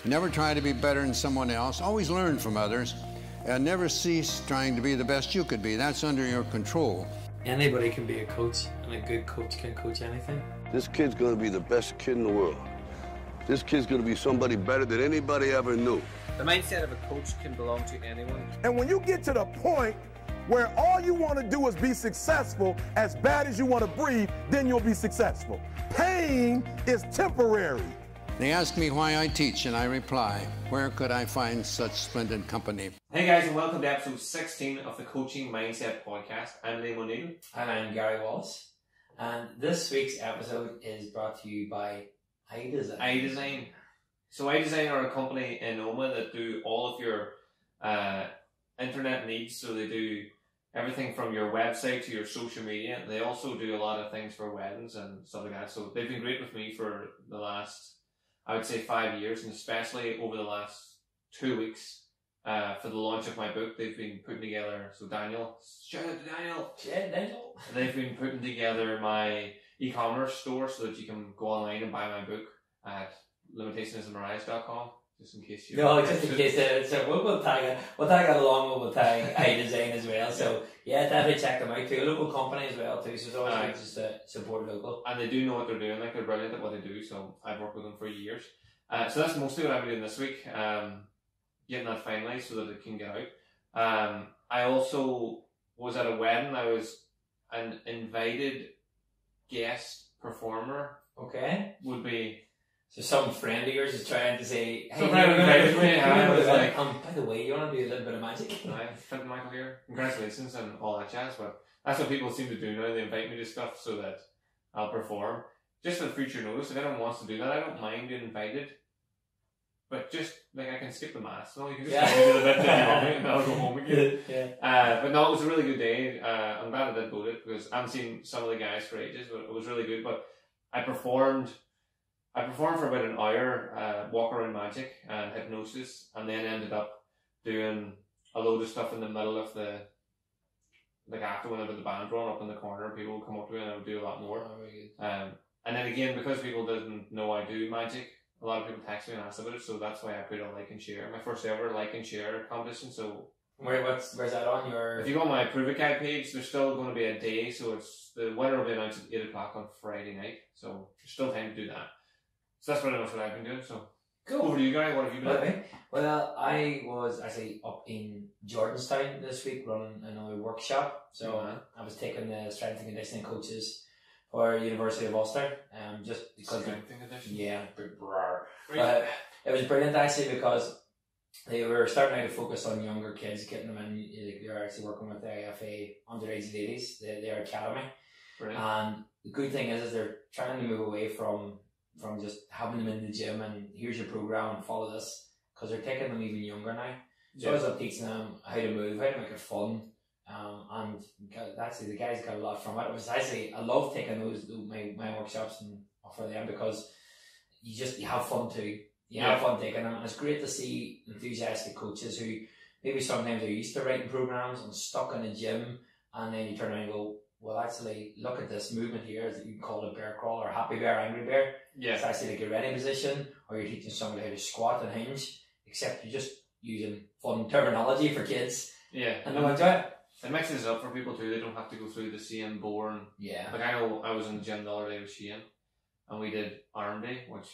Never try to be better than someone else. Always learn from others. And never cease trying to be the best you could be. That's under your control. Anybody can be a coach, and a good coach can coach anything. This kid's gonna be the best kid in the world. This kid's gonna be somebody better than anybody ever knew. The mindset of a coach can belong to anyone. And when you get to the point where all you want to do is be successful, as bad as you want to breathe, then you'll be successful. Pain is temporary. They ask me why I teach, and I reply, where could I find such splendid company? Hey guys, and welcome to episode 16 of the Coaching Mindset Podcast. I'm Liam O'Neill. And I'm Gary Wallace. And this week's episode is brought to you by iDesign. iDesign. So iDesign are a company in Oma that do all of your internet needs. So they do everything from your website to your social media. They also do a lot of things for weddings and stuff like that. So they've been great with me for the last, I would say, 5 years, and especially over the last 2 weeks for the launch of my book. They've been putting together, so Daniel, shout out to Daniel. Yeah, Daniel. They've been putting together my e-commerce store so that you can go online and buy my book at limitationismarise.com. Just in case you... No, just in case. So we'll tag it along, we'll tag iDesign as well. So yeah, definitely check them out too. A local company as well too, so it's always good just to support local. And they do know what they're doing, like they're brilliant at what they do, so I've worked with them for years. So that's mostly what I've been doing this week, getting that finalised so that it can get out. I also was at a wedding. I was an invited guest performer. Okay. Would be... So some friend of yours is trying to say, hey, by the way, you want to do a little bit of magic? I fit Michael here. Congratulations and all that jazz, but that's what people seem to do now. They invite me to stuff so that I'll perform. Just for future notice, if anyone wants to do that, I don't mind being invited. But just, like, I can skip the mass. No, you can just do the bit that you want me and I'll go home again. But no, it was a really good day. I'm glad I did go to it because I haven't seen some of the guys for ages, but it was really good. But I performed for about an hour, walk around magic and hypnosis, and then ended up doing a load of stuff in the middle of like after whenever the band run up in the corner, people would come up to me and I would do a lot more. And then again, because people didn't know I do magic, a lot of people text me and ask about it, so that's why I put a like and share. My first ever like and share competition, so... Where's that on your... If you go on my Prove It Guy page, there's still going to be a day, so the winner will be announced at 8 o'clock on Friday night, so there's still time to do that. So that's pretty much what I've been doing, so... Cool. Over to you, Gary. What have you been doing? Well, I was actually up in Jordanstown this week running another workshop. So I was taking the strength and conditioning coaches for University of Ulster. Just because... Strength and conditioning? Yeah. But it was brilliant actually because they were starting out to focus on younger kids, getting them in. They're actually working with the IFA underage ladies, their academy. Brilliant. And the good thing is they're trying to move away from just having them in the gym and here's your program and follow this, because they're taking them even younger now. So I was up teaching them how to move, how to make it fun, and actually the guys got a lot from it. It was actually, I love taking my workshops and offer them because you have fun too. You have fun taking them, and it's great to see enthusiastic coaches who maybe sometimes they're used to writing programs and stuck in a gym, and then you turn around and go, well, actually, look at this movement here. You can call it bear crawl or happy bear, angry bear. Yeah. It's actually like a ready position, or you're teaching somebody how to squat and hinge, except you're just using fun terminology for kids. Yeah. And they'll enjoy it. It mixes it up for people too. They don't have to go through the same boring... Yeah. Like I know I was in the gym the other day with Shane, and we did arm day, which...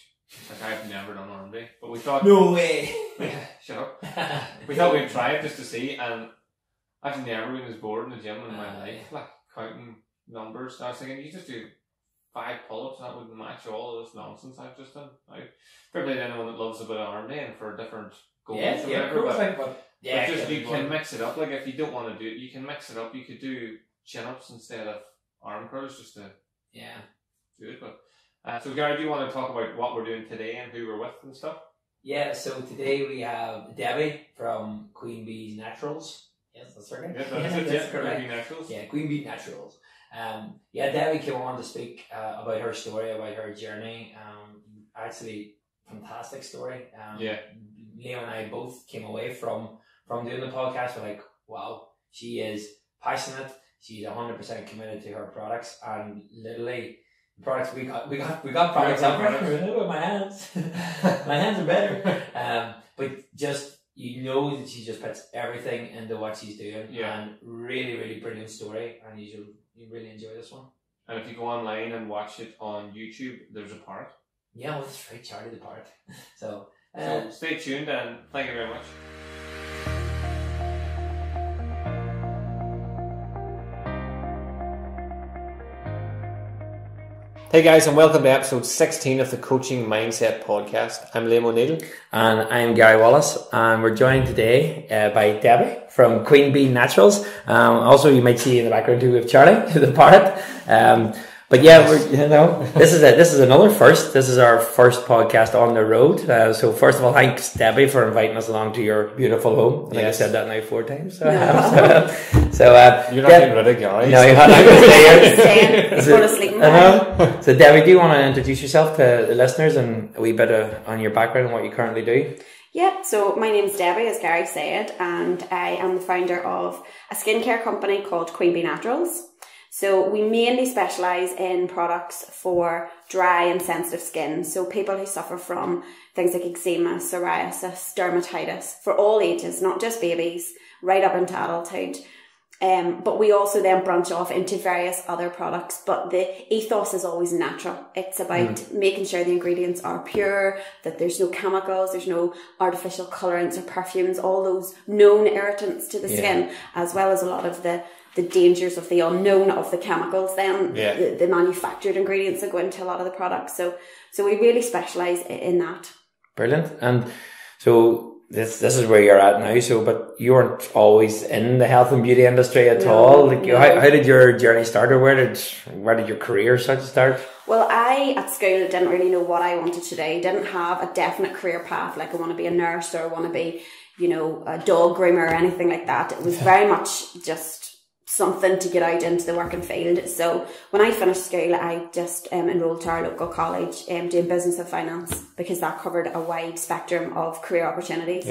Like I've never done arm day, but we thought... No way! Shut up. We thought we'd try it just to see, and I've never been as bored in the gym in my life, like counting numbers. I was thinking, you just do 5 pull-ups, that would match all of this nonsense I've just done. Probably anyone that loves a bit of arm day and for different goals or whatever, but just you can mix it up. Like if you don't want to do it, you can mix it up. You could do chin-ups instead of arm curls just to do it, but... so Gary, do you want to talk about what we're doing today and who we're with and stuff? Yeah, so today we have Debbie from Queen Bee's Naturals. Yes, that's her name. That's correct. Queen Bee Naturals. Yeah, Queen Bee Naturals. Debbie came on to speak about her story, about her journey. Actually, fantastic story. Liam and I both came away from doing the podcast. We're like, wow, she is passionate. She's 100% committed to her products, and literally, products we got products out there. My hands, my hands are better. But just you know that she just puts everything into what she's doing, and really, really brilliant story, and you really enjoy this one. And if you go online and watch it on YouTube, there's a part. Yeah, well, that's right, Charlie the part. So stay tuned, and thank you very much. Hey guys, and welcome to episode 16 of the Coaching Mindset Podcast. I'm Liam O'Neill. And I'm Gary Wallace, and we're joined today by Debbie from Queen Bee Naturals. Also, you might see in the background too with Charlie, the parrot. But yeah, this is another first. This is our first podcast on the road. So first of all, thanks Debbie for inviting us along to your beautiful home. I think I said that now 4 times. So, you're not getting rid of Gary. No, you're not going to stay here. Go to sleep. So Debbie, do you want to introduce yourself to the listeners and a wee bit on your background and what you currently do? Yeah, so my name's Debbie, as Gary said, and I am the founder of a skincare company called Queen Bee Naturals. So we mainly specialise in products for dry and sensitive skin. So people who suffer from things like eczema, psoriasis, dermatitis, for all ages, not just babies, right up into adulthood. But we also then branch off into various other products. But the ethos is always natural. It's about making sure the ingredients are pure, that there's no chemicals, there's no artificial colourants or perfumes, all those known irritants to the skin, as well as a lot of the dangers of the unknown of the chemicals then, the manufactured ingredients that go into a lot of the products. So we really specialise in that. Brilliant. And so this is where you're at now. So, but you weren't always in the health and beauty industry at all. Like, how did your journey start, or where did your career start to start? Well, I, at school, didn't really know what I wanted to do. Didn't have a definite career path, like I want to be a nurse or I want to be, a dog groomer or anything like that. It was very much just something to get out into the working field. So when I finished school, I just enrolled to our local college doing business and finance, because that covered a wide spectrum of career opportunities.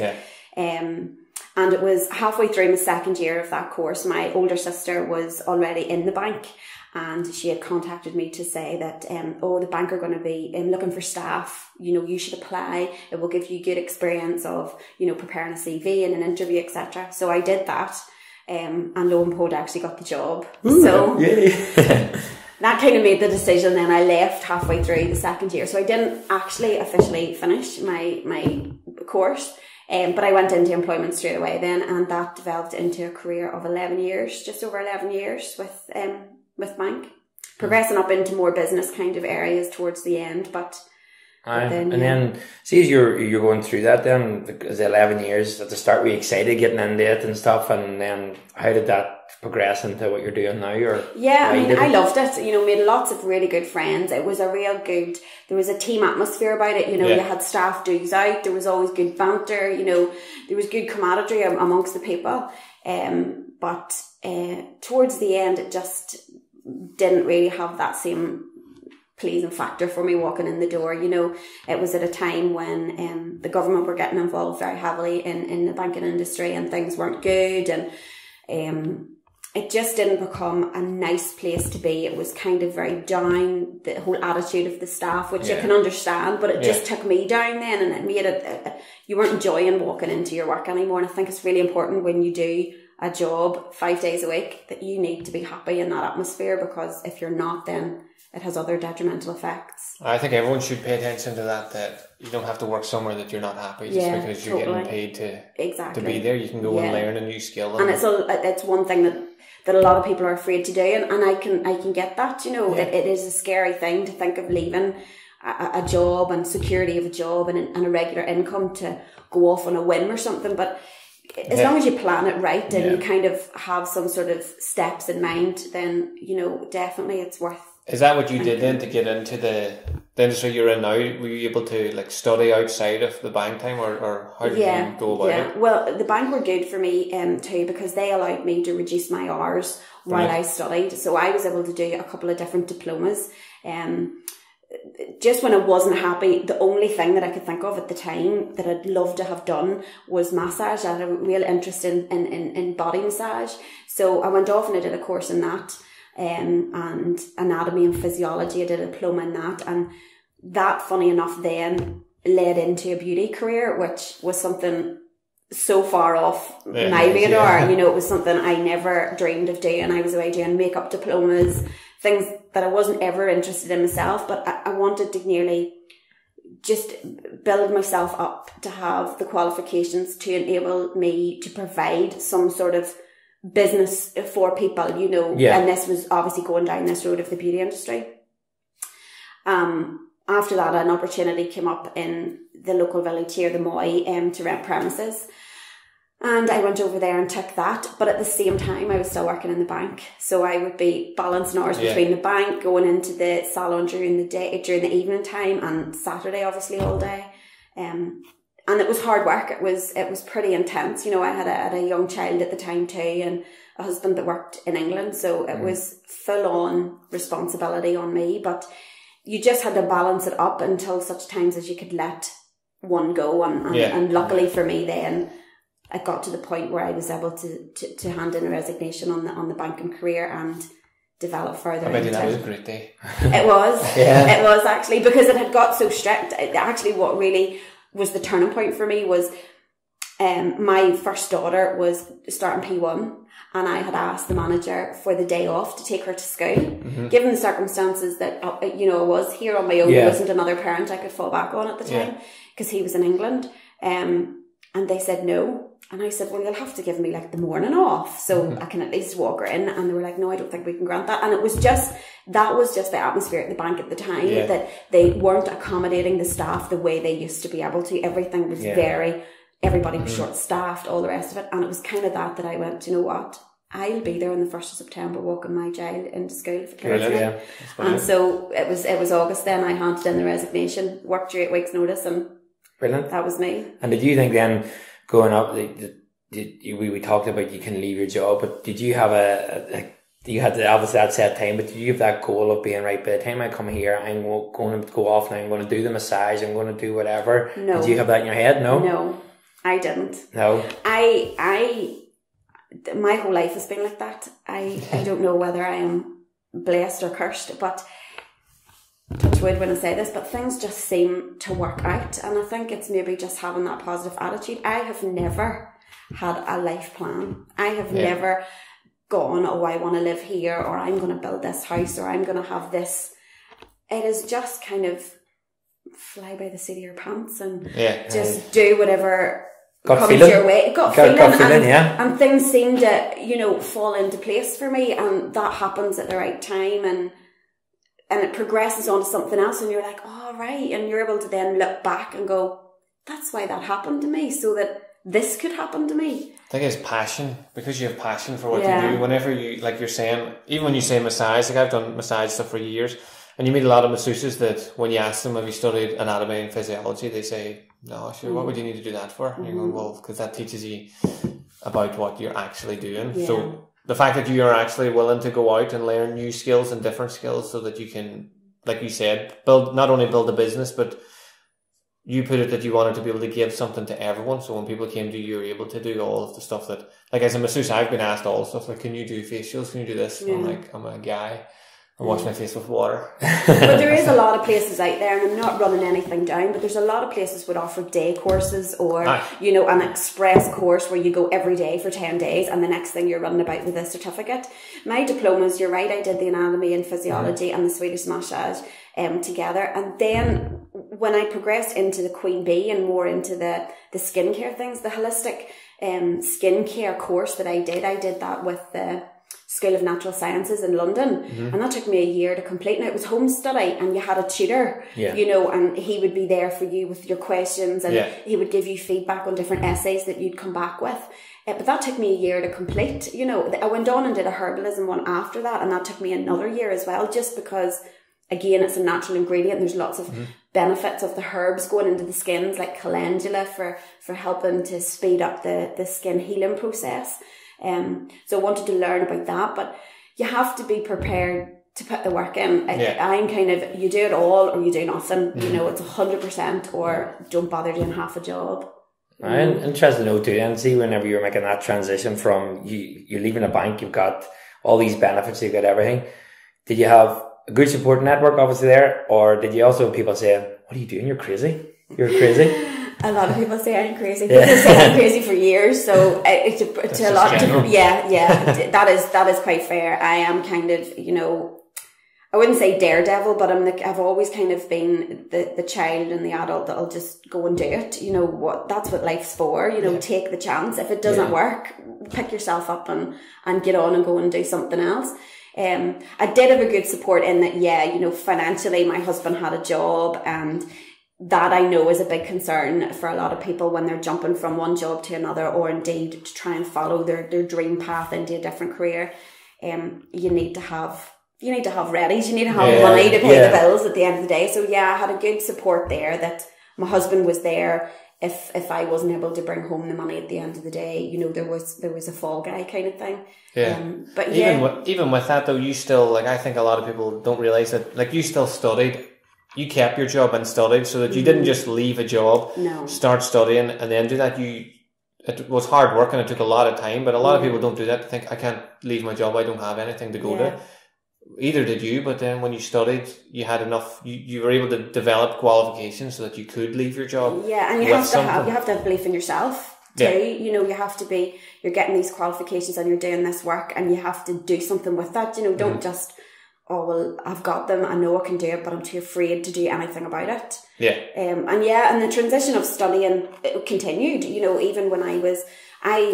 And it was halfway through my second year of that course, my older sister was already in the bank, and she had contacted me to say that, the bank are going to be looking for staff. You should apply. It will give you good experience of, preparing a CV and an interview, etc. So I did that. And lo and behold, I actually got the job. Ooh, so that kind of made the decision. Then I left halfway through the second year. So I didn't actually officially finish my course. But I went into employment straight away then, and that developed into a career of 11 years, just over 11 years with bank, progressing up into more business kind of areas towards the end. But then see, as you're going through that, then as 11 years at the start, were you excited getting into it and stuff, and then how did that progress into what you're doing now? Or I loved it. Made lots of really good friends. It was a real good. There was a team atmosphere about it. You had staff dues out. There was always good banter. There was good camaraderie amongst the people. But towards the end, it just didn't really have that same pleasing factor for me walking in the door. It was at a time when the government were getting involved very heavily in the banking industry, and things weren't good, and it just didn't become a nice place to be. It was kind of very down, the whole attitude of the staff, which I can understand, but it just took me down then, and it made it you weren't enjoying walking into your work anymore. And I think it's really important when you do a job 5 days a week that you need to be happy in that atmosphere, because if you're not, then it has other detrimental effects. I think everyone should pay attention to that you don't have to work somewhere that you're not happy just because you're getting paid to be there. You can go and learn a new skill. And it's one thing that a lot of people are afraid to do, and I can get that. It is a scary thing to think of leaving a job and security of a job and a regular income to go off on a whim or something. But as long as you plan it right and you kind of have some sort of steps in mind, then definitely it's worth. Is that what you did then to get into the industry you're in now? Were you able to study outside of the bank time, or how did you go about it? Well, the bank were good for me too, because they allowed me to reduce my hours while I studied. So I was able to do a couple of different diplomas. Just when I wasn't happy, the only thing that I could think of at the time that I'd love to have done was massage. I had a real interest in body massage. So I went off and I did a course in that. and anatomy and physiology. I did a diploma in that, and that, funny enough, then led into a beauty career, which was something so far off my radar. You know, it was something I never dreamed of doing. I was away doing makeup diplomas, things that I wasn't ever interested in myself, but I wanted to nearly just build myself up to have the qualifications to enable me to provide some sort of business for people, you know. And this was obviously going down this road of the beauty industry. After that, an opportunity came up in the local village here, the Moy, to rent premises. And I went over there and took that. But at the same time, I was still working in the bank. So I would be balancing hours between the bank, going into the salon during the day, during the evening time, and Saturday, obviously, all day. And it was hard work. It was pretty intense. You know, I had a young child at the time too, and a husband that worked in England. So it was full on responsibility on me. But you just had to balance it up until such times as you could let one go. And luckily for me then, I got to the point where I was able to hand in a resignation on the banking career and develop further. I bet that was a great day. It was. It was actually, because it had got so strict. Actually, what really was the turning point for me was my first daughter was starting P1. And I had asked the manager for the day off to take her to school. Given the circumstances that, you know, I was here on my own, there wasn't another parent I could fall back on at the time, because he was in England. And they said no. And I said, well, you'll have to give me like the morning off so I can at least walk her in. And they were like, no, I don't think we can grant that. And that was just the atmosphere at the bank at the time, that they weren't accommodating the staff the way they used to be able to. Everything was everybody was short-staffed, all the rest of it. And it was kind of that I went, you know what? I'll be there on the 1st of September walking my child into school for Thursday. And so it was August then. I handed in the resignation, worked your 8 weeks notice, and that was me. And did you think then, going up, we talked about you can leave your job, but did you have you had to obviously that set time, but did you have that goal of being, right, by the time I come here, I'm going to go off and I'm going to do the massage, I'm going to do whatever? No. Did you have that in your head? No, I didn't. No. My whole life has been like that. I don't know whether I am blessed or cursed, but touch wood when I say this, but things just seem to work out. And I think it's maybe just having that positive attitude. I have never had a life plan. I have never gone, oh, I want to live here, or I'm going to build this house, or I'm going to have this. It is just kind of fly by the seat of your pants and just do whatever comes your way. Gut feeling, and things seem to, you know, fall into place for me, and that happens at the right time, and it progresses on to something else, and you're like, oh, right, and you're able to then look back and go, that's why that happened to me, so that this could happen to me. I think it's passion, because you have passion for what you do. Whenever you, like you're saying, even when you say massage, like I've done massage stuff for years, and you meet a lot of masseuses that when you ask them, have you studied anatomy and physiology, they say, no, sure, what would you need to do that for? And you're going, well, because that teaches you about what you're actually doing. Yeah. So the fact that you are actually willing to go out and learn new skills and different skills so that you can, like you said, not only build a business, but you put it that you wanted to be able to give something to everyone. So when people came to you, you were able to do all of the stuff that, like as a masseuse, I've been asked all the stuff, like, can you do facials? Can you do this? I'm like, I'm a guy. I wash my face with water. But there is a lot of places out there, and I'm not running anything down, but there's a lot of places would offer day courses or, you know, an express course where you go every day for 10 days and the next thing you're running about with a certificate. My diplomas, you're right, I did the anatomy and physiology and the Swedish massage together. And then when I progressed into the Queen Bee and more into the skincare things, the holistic skincare course that I did that with the School of Natural Sciences in London, and that took me a year to complete. Now it was home study, and you had a tutor, you know, and he would be there for you with your questions, and he would give you feedback on different essays that you'd come back with. But that took me a year to complete. You know, I went on and did a herbalism one after that, and that took me another year as well, just because, again, it's a natural ingredient. There's lots of benefits of the herbs going into the skins, like calendula for helping to speed up the skin healing process. So I wanted to learn about that, but you have to be prepared to put the work in. I'm kind of, you do it all or you do nothing. You know, it's 100% or don't bother doing half a job. I'm interested to know too, and see whenever you're making that transition from you're leaving a bank, you've got all these benefits, you've got everything. Did you have a good support network obviously there, or did you also have people saying, what are you doing? You're crazy. You're crazy. A lot of people say I'm crazy. People say I'm crazy for years, so it's a lot. That is quite fair. I am kind of, you know, I wouldn't say daredevil, but I've always kind of been the child and the adult that'll just go and do it. You know that's what life's for. You know, take the chance. If it doesn't work, pick yourself up and get on and go and do something else. I did have a good support in that. You know, financially, my husband had a job, and that I know is a big concern for a lot of people when they're jumping from one job to another, or indeed to try and follow their dream path into a different career. You need to have readies, you need to have money to pay the bills at the end of the day. So I had a good support there, that my husband was there if I wasn't able to bring home the money at the end of the day. You know, there was a fall guy kind of thing. But even with that though, you still, like, I think a lot of people don't realise that, like, you still studied. You kept your job and studied, so that you didn't just leave a job, start studying, and then do that. It was hard work and it took a lot of time, but a lot of people don't do that. They think, I can't leave my job, I don't have anything to go to. Either did you, but then when you studied, you had enough, you were able to develop qualifications so that you could leave your job. Yeah, and you have to have belief in yourself too. You know, you're getting these qualifications and you're doing this work, and you have to do something with that. You know, don't just, oh, well, I've got them, I know I can do it, but I'm too afraid to do anything about it. And the transition of studying, it continued, you know, even when I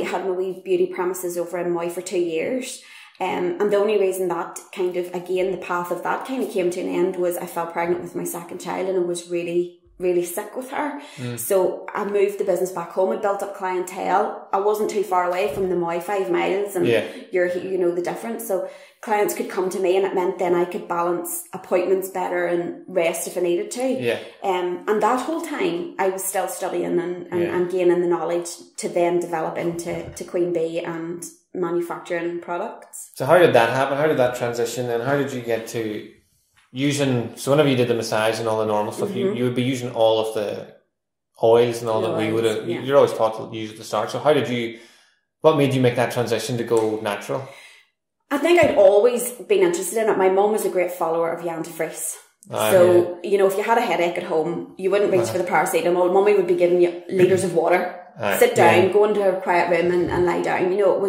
had my wee beauty premises over in Moy for 2 years. And the only reason that kind of, again, the path of that kind of came to an end was I fell pregnant with my second child, and I was really, really sick with her. So I moved the business back home. I built up clientele. I wasn't too far away from the Moy, 5 miles, and you know the difference. So clients could come to me, and it meant then I could balance appointments better and rest if I needed to. And that whole time I was still studying and gaining the knowledge to then develop into Queen Bee and manufacturing products. So how did that happen? How did that transition? And how did you get to using, so whenever you did the massage and all the normal stuff, you would be using all of the oils and all that we would have, you're always taught to use at the start. So what made you make that transition to go natural? I think I'd always been interested in it. My mum was a great follower of Jan de Vries. You know, if you had a headache at home, you wouldn't reach for the paracetamol. Mummy would be giving you litres of water. Sit down, go into a quiet room and lie down. You know,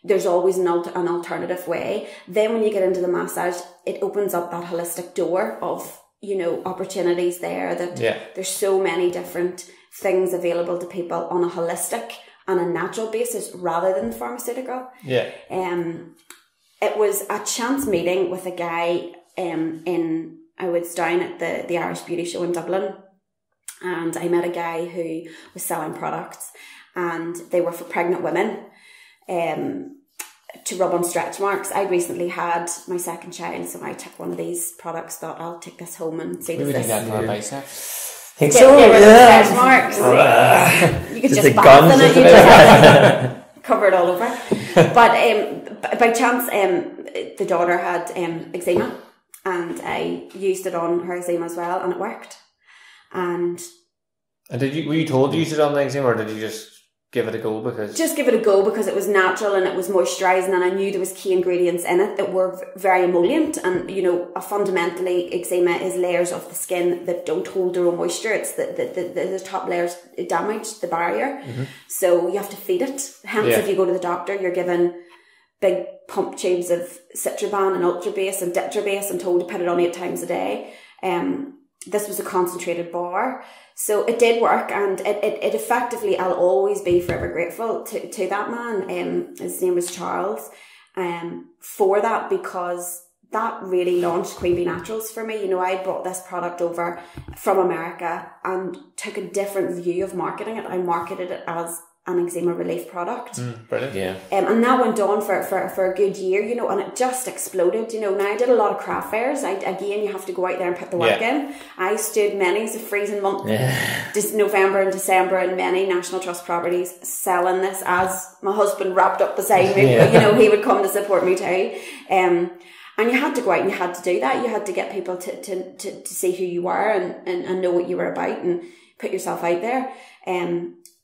there's always an alternative way. Then when you get into the massage, it opens up that holistic door of, you know, opportunities there, that there's so many different things available to people on a holistic and a natural basis rather than the pharmaceutical. It was a chance meeting with a guy I was down at the Irish Beauty Show in Dublin, and I met a guy who was selling products, and they were for pregnant women to rub on stretch marks. I recently had my second child, so I took one of these products, thought I'll take this home and see this. Maybe that for a biceps. Think so, stretch marks. You could just bath in it, you just cover it all over. But by chance, the daughter had eczema, and I used it on her eczema as well, and it worked. And were you told to use it on the eczema, or did you just give it a go just give it a go because it was natural and it was moisturising, and I knew there was key ingredients in it that were very emollient. And you know, fundamentally, eczema is layers of the skin that don't hold their own moisture. It's the top layers damage the barrier, so you have to feed it. Hence, if you go to the doctor, you're given big pump tubes of Citraban and Ultrabase and Ditrabase and told to put it on 8 times a day. This was a concentrated bar. So it did work, and it effectively, I'll always be forever grateful to that man. His name was Charles, for that, because that really launched Queen Bee Naturals for me. You know, I brought this product over from America and took a different view of marketing it. I marketed it as an eczema relief product. Brilliant. And that went on for a good year, you know, and it just exploded. You know, now I did a lot of craft fairs. Again, you have to go out there and put the work in. I stood many a freezing month, just November and December, in many National Trust properties selling this as my husband wrapped up beside me. You know, he would come to support me too. And you had to go out and you had to do that. You had to get people to see who you were and know what you were about and put yourself out there.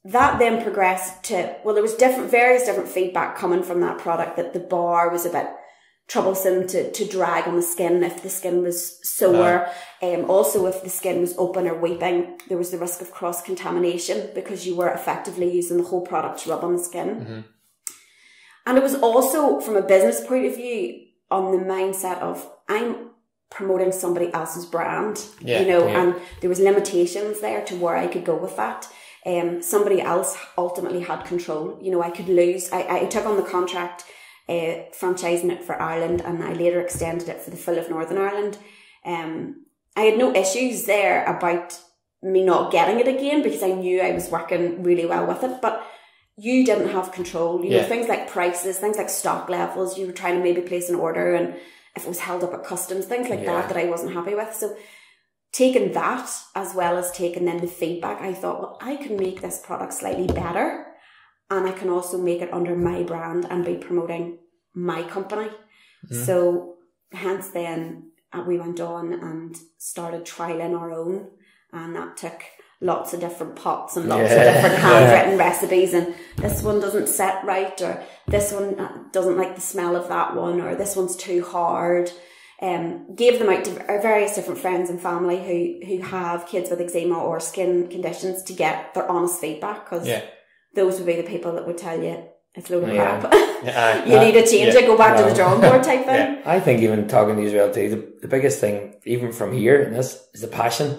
that then progressed to, well, there was various different feedback coming from that product, that the bar was a bit troublesome to drag on the skin if the skin was sore. Also, if the skin was open or weeping, there was the risk of cross-contamination because you were effectively using the whole product to rub on the skin. And it was also, from a business point of view, on the mindset of, I'm promoting somebody else's brand, and there was limitations there to where I could go with that. Somebody else ultimately had control. I could lose. I took on the contract franchising it for Ireland, and I later extended it for the full of Northern Ireland. I had no issues there about me not getting it again because I knew I was working really well with it, but you didn't have control. You know, things like prices, things like stock levels, you were trying to maybe place an order and if it was held up at customs, things like that I wasn't happy with. So taking that, as well as taking then the feedback, I thought, well, I can make this product slightly better, and I can also make it under my brand and be promoting my company. So hence then we went on and started trialing our own, and that took lots of different pots and lots of different handwritten recipes, and this one doesn't set right, or this one doesn't like the smell of that one, or this one's too hard. Gave them out to various different friends and family who have kids with eczema or skin conditions to get their honest feedback, because those would be the people that would tell you it's a load of crap. You need to change it, go back to the drawing board type thing. I think even talking to Israel too, the biggest thing, even from here in this, is the passion.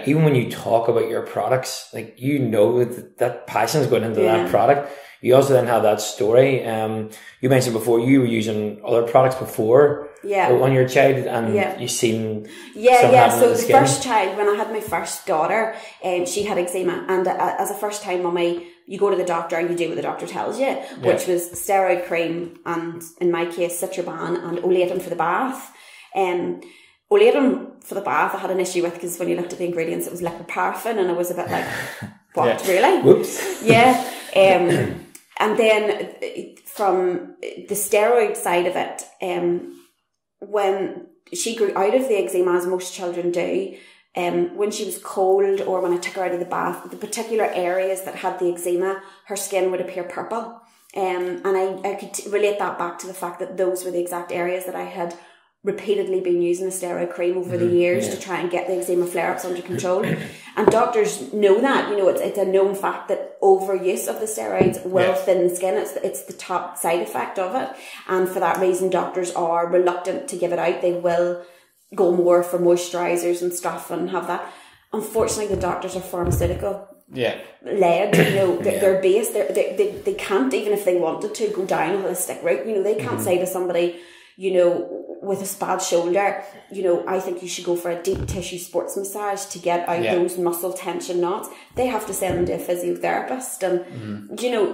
Even when you talk about your products, like, that passion is going into that product. You also then have that story. You mentioned before you were using other products before on your child, and you seen So the first child, when I had my first daughter, she had eczema, and as a first time mummy, you go to the doctor and you do what the doctor tells you, which was steroid cream and, in my case, Citroban and Olatum for the bath. Olatum for the bath I had an issue with because when you looked at the ingredients, it was liquid paraffin, and I was a bit like, what, really? Whoops. And then from the steroid side of it, when she grew out of the eczema, as most children do, when she was cold or when I took her out of the bath, the particular areas that had the eczema, her skin would appear purple. And I could relate that back to the fact that those were the exact areas that I had repeatedly been using a steroid cream over the years to try and get the eczema flare-ups under control. And doctors know that, it's a known fact that overuse of the steroids will thin the skin. It's the top side effect of it. And for that reason, doctors are reluctant to give it out. They will go more for moisturizers and stuff and have that. Unfortunately, the doctors are pharmaceutical led, they're based, they can't, even if they wanted to, go down a holistic route. They can't say to somebody, with a bad shoulder, I think you should go for a deep tissue sports massage to get out those muscle tension knots. They have to send them to a physiotherapist. And,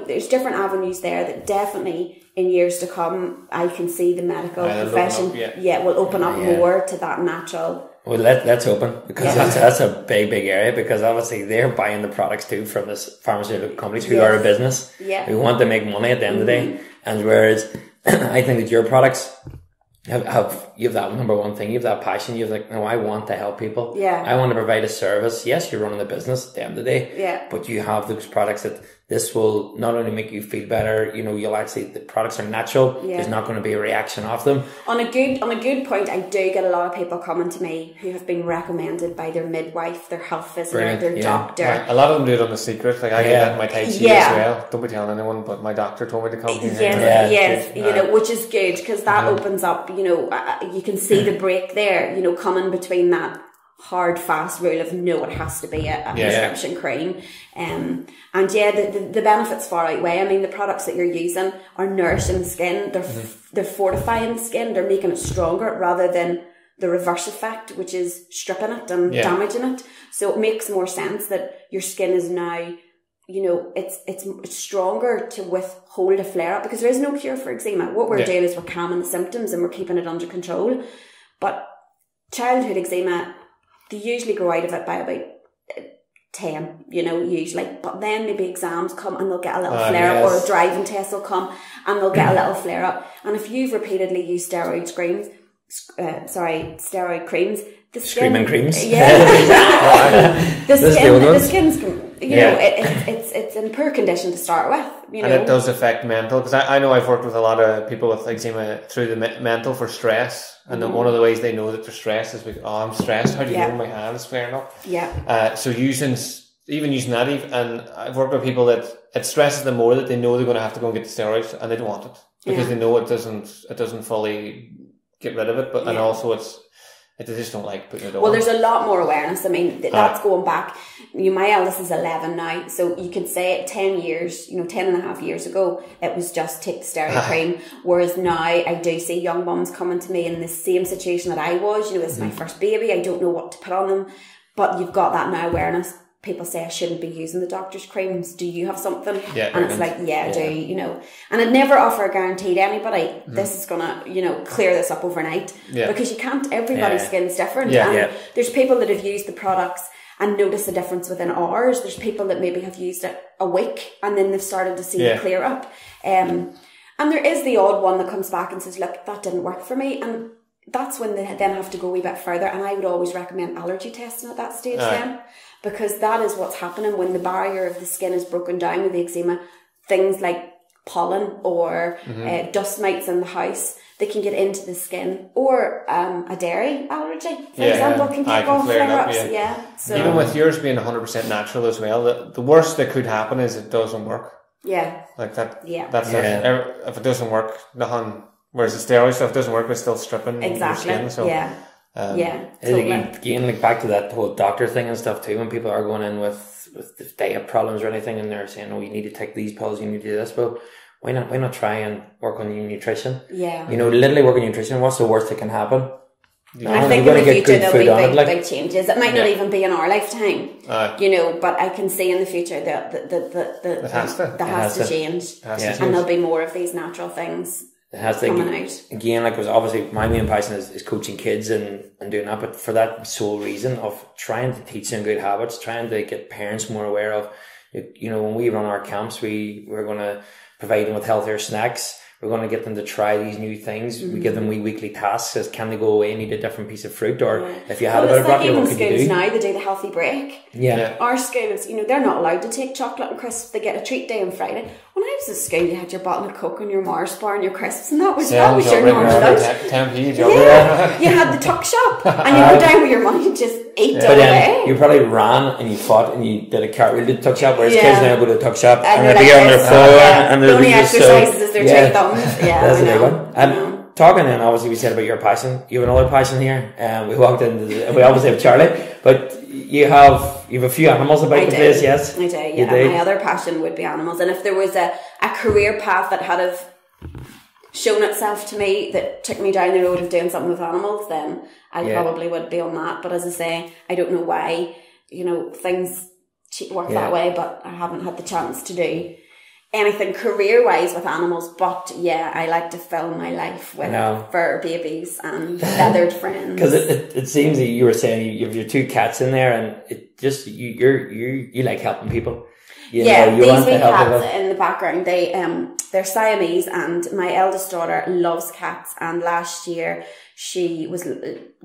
there's different avenues there that definitely in years to come, I can see the medical profession will open up more to that natural. Well, let's open, because that's a big area, because obviously they're buying the products too from this pharmaceutical companies who are a business, who want to make money at the end of the day. And whereas I think that your products you have that number one thing, you have that passion, you have like, no, I want to help people. I want to provide a service. Yes, you're running the business at the end of the day, but you have those products that this will not only make you feel better, you'll actually, the products are natural. There's not going to be a reaction off them. On a good point, I do get a lot of people coming to me who have been recommended by their midwife, their health visitor, their doctor. A lot of them do it on the secret. Like I get that in my Tai Chi as well. Don't be telling anyone, but my doctor told me to come here. Which is good, because that opens up, you can see the break there, coming between that hard, fast rule of no, it has to be a prescription cream. The benefits far outweigh. I mean, the products that you're using are nourishing the skin, they're fortifying the skin, they're making it stronger rather than the reverse effect, which is stripping it and damaging it. So it makes more sense that your skin is now, it's stronger to withhold a flare-up, because there is no cure for eczema. What we're doing is we're calming the symptoms and we're keeping it under control. But childhood eczema, they usually grow out of it by about 10, usually. But then maybe exams come and they'll get a little flare-up, or a driving test will come and they'll get a little flare-up. And if you've repeatedly used steroid creams, the skin... Screaming creams. The skin's you know, it's in poor condition to start with, you know. And it does affect mental, because I know I've worked with a lot of people with eczema through the mental for stress, and then one of the ways they know that they're stressed is because, I'm stressed, how do you know my hand's flaring up? Yeah. So using that, and I've worked with people that it stresses them more that they know they're going to have to go and get the steroids, and they don't want it because they know it doesn't fully get rid of it, but and also they just don't like putting it on. Well, there's a lot more awareness. I mean, that's going back. My eldest is 11 now, so you could say 10 years, 10 and a half years ago, it was just take the steroid cream. Whereas now I do see young mums coming to me in the same situation that I was. This is my first baby. I don't know what to put on them, but you've got that now awareness. People say I shouldn't be using the doctor's creams. Do you have something? Yeah, and it's like, I do, And I'd never offer a guarantee to anybody, this is going to, clear this up overnight. Yeah. Because you can't, everybody's skin's different. And there's people that have used the products and notice a difference within hours. There's people that maybe have used it a week and then they've started to see it clear up. And there is the odd one that comes back and says, look, that didn't work for me. And that's when they then have to go a wee bit further. And I would always recommend allergy testing at that stage then. Because that is what's happening when the barrier of the skin is broken down with the eczema. Things like pollen or dust mites in the house, they can get into the skin. Or a dairy allergy, for example, can kick off flare-ups. So, even with yours being 100% natural as well, the worst that could happen is it doesn't work. Yeah. Like that. Yeah. That's it. If it doesn't work, nothing. Whereas the steroid stuff doesn't work, it's still stripping your skin. So. Totally. Again, like back to that whole doctor thing and stuff too, when people are going in with diet problems or anything and they're saying, you need to take these pills, you need to do this, well, why not try and work on your nutrition? Yeah. Literally work on your nutrition. What's the worst that can happen? I think in the future there'll be big changes. It might not even be in our lifetime, but I can see in the future that it has to change. And there'll be more of these natural things. It has to, again, like, because obviously my main passion is coaching kids and doing that, but for that sole reason of trying to teach them good habits, trying to get parents more aware of, when we run our camps, we're going to provide them with healthier snacks. We're going to get them to try these new things. We give them weekly tasks. As can they go away and eat a different piece of fruit? Or if you had a bit of broccoli, what could you do? Schools now, they do the healthy break. Yeah. Our schools, they're not allowed to take chocolate and crisps. They get a treat day on Friday. When I was at school, you had your bottle of Coke and your Mars bar and your crisps, and that was your normal lunch. You had the tuck shop, and you go down with your money and just eat all day. You probably ran and you fought and you did a cartwheel to the tuck shop, whereas kids now go to the tuck shop and they're on their phone and the only exercises is their two thumbs. Yeah, that's a big one. And talking then, obviously we said about your passion. You have another passion here. We walked in. We obviously have Charlie, but you have a few animals about the place. Yes, I do. Yeah, my other passion would be animals. And if there was a career path that had have shown itself to me that took me down the road of doing something with animals, then I probably would be on that. But as I say, I don't know why things work that way, but I haven't had the chance to do anything career-wise with animals. But I like to fill my life with fur babies and feathered friends. Because it seems that you were saying you have your two cats in there, and it just you like helping people. You these wee cats in the background, they're Siamese, and my eldest daughter loves cats. And last year she was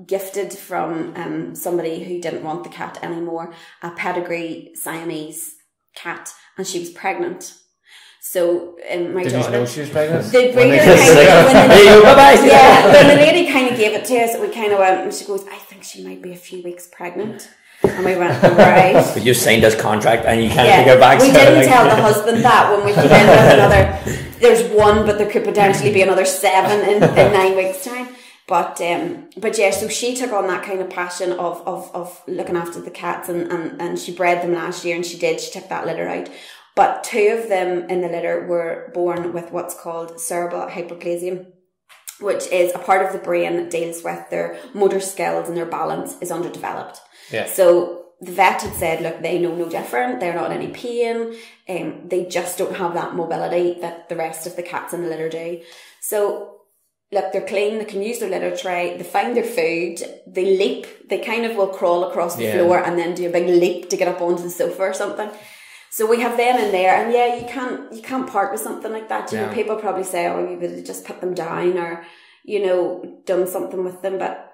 gifted from somebody who didn't want the cat anymore a pedigree Siamese cat, and she was pregnant. So my daughter, did you know she was pregnant? The breeder when the lady kind of gave it to us, we kind of went, and she goes, I think she might be a few weeks pregnant. And we went, right. But you signed this contract and you can't go back. We didn't tell the husband that when we came in with another. There's one, but there could potentially be another 7 in 9 weeks' time. But so she took on that kind of passion of looking after the cats, and she bred them last year, and she took that litter out. But 2 of them in the litter were born with what's called cerebral hypoplasia, which is a part of the brain that deals with their motor skills, and their balance is underdeveloped. Yeah. So the vet had said, look, they know no different. They're not in any pain. They just don't have that mobility that the rest of the cats in the litter do. So look, they're clean. They can use their litter tray. They find their food. They leap. They kind of will crawl across the floor and then do a big leap to get up onto the sofa or something. So we have them in there, and you can't part with something like that. You know, people probably say, oh, you would have just put them down or, done something with them, but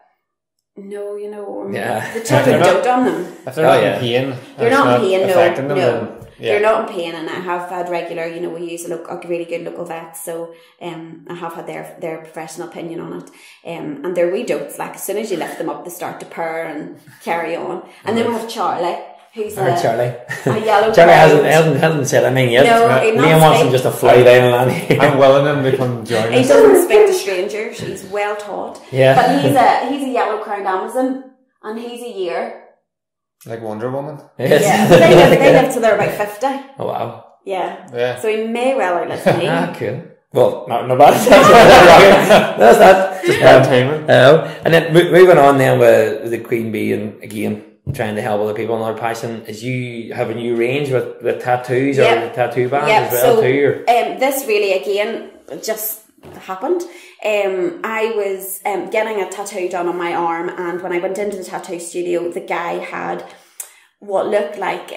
No, you know, Yeah. the children dote on them. If they're not in pain, They're not in pain, affecting them, no. then, yeah. They're not in pain, and I have had regular, you know, we use a really good local vet, so I have had their professional opinion on it. And they're wee dotes, like as soon as you lift them up, they start to purr and carry on. And then we have Charlie, who's a yellow Charlie hasn't said anything yet. No, Liam wants him just to fly down and I'm willing him to come join us. He doesn't speak to strangers, he's well taught. Yeah. But he's a yellow crowned Amazon, and he's a year. Like Wonder Woman. Yes. Yeah, they live till they're about 50. Oh wow. Yeah. So he may well outlive me. Cool. Well, no bad. That's that. Just bad timing. And then moving on then with the Queen Bee, and again trying to help other people on their passion. Is you have a new range with tattoos or the tattoo bands as well too? Or? This really again just happened. I was getting a tattoo done on my arm, and when I went into the tattoo studio, the guy had what looked like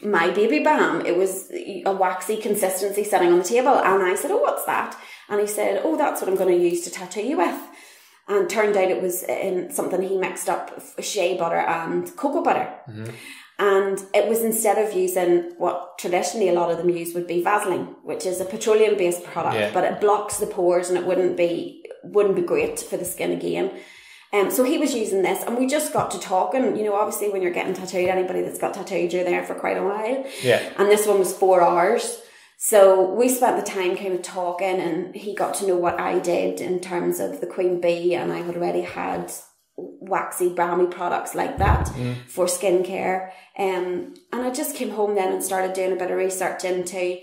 my baby balm. It was a waxy consistency sitting on the table, and I said, "Oh, what's that?" And he said, "Oh, that's what I'm going to use to tattoo you with." And turned out it was something he mixed up shea butter and cocoa butter. Mm-hmm. And it was, instead of using what traditionally a lot of them use would be Vaseline, which is a petroleum based product, but it blocks the pores and it wouldn't be great for the skin again. So he was using this, and we just got to talking. You know, obviously when you're getting tattooed, anybody that's got tattooed, you're there for quite a while. Yeah. And this one was 4 hours. So we spent the time kind of talking, and he got to know what I did in terms of the Queen Bee, and I had already had waxy, balmy products like that for skincare. And I just came home then and started doing a bit of research into,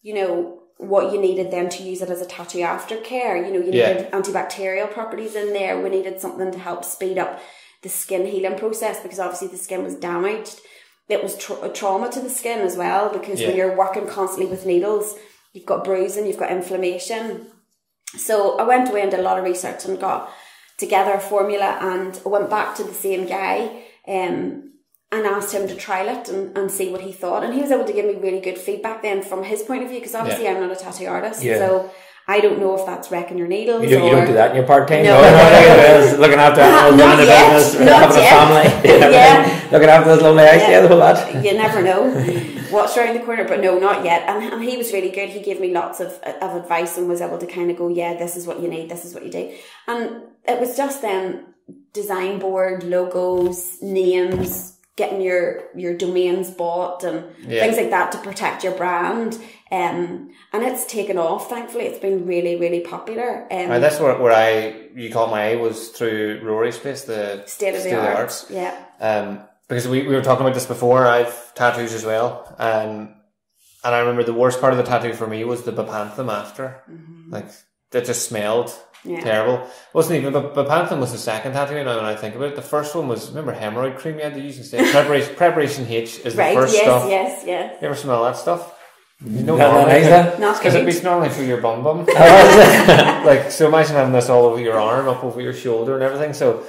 you know, what you needed then to use it as a tattoo aftercare. You know, you needed antibacterial properties in there. We needed something to help speed up the skin healing process, because obviously the skin was damaged. It was a trauma to the skin as well, because when you're working constantly with needles, you've got bruising, you've got inflammation. So I went away and did a lot of research and got together a formula, and I went back to the same guy and asked him to trial it and see what he thought. And he was able to give me really good feedback then from his point of view, because obviously I'm not a tattoo artist. So I don't know if that's wrecking your needles. You don't do that in your part-time? No. Looking after animals, running a business, having a family. Looking after those lovely eggs, the whole lot. You never know what's around the corner, but no, not yet. And he was really good. He gave me lots of advice and was able to kind of go, yeah, this is what you need, this is what you do. And it was just then design board, logos, names, getting your domains bought and things like that to protect your brand. And it's taken off, thankfully. It's been really, really popular. That's where you caught my eye, was through Rory's place, the State of the Art. Yeah. Because we were talking about this before. I've tattoos as well. And I remember the worst part of the tattoo for me was the Bepanthen after. Mm-hmm. Like, that just smelled terrible. It wasn't even, Bepanthen was the second tattoo now when I think about it. The first one was, remember hemorrhoid cream you had to use instead? Preparation H is the first stuff. Yes. You ever smell that stuff? No, because it's normally through your bum. Like, so imagine having this all over your arm, up over your shoulder and everything. So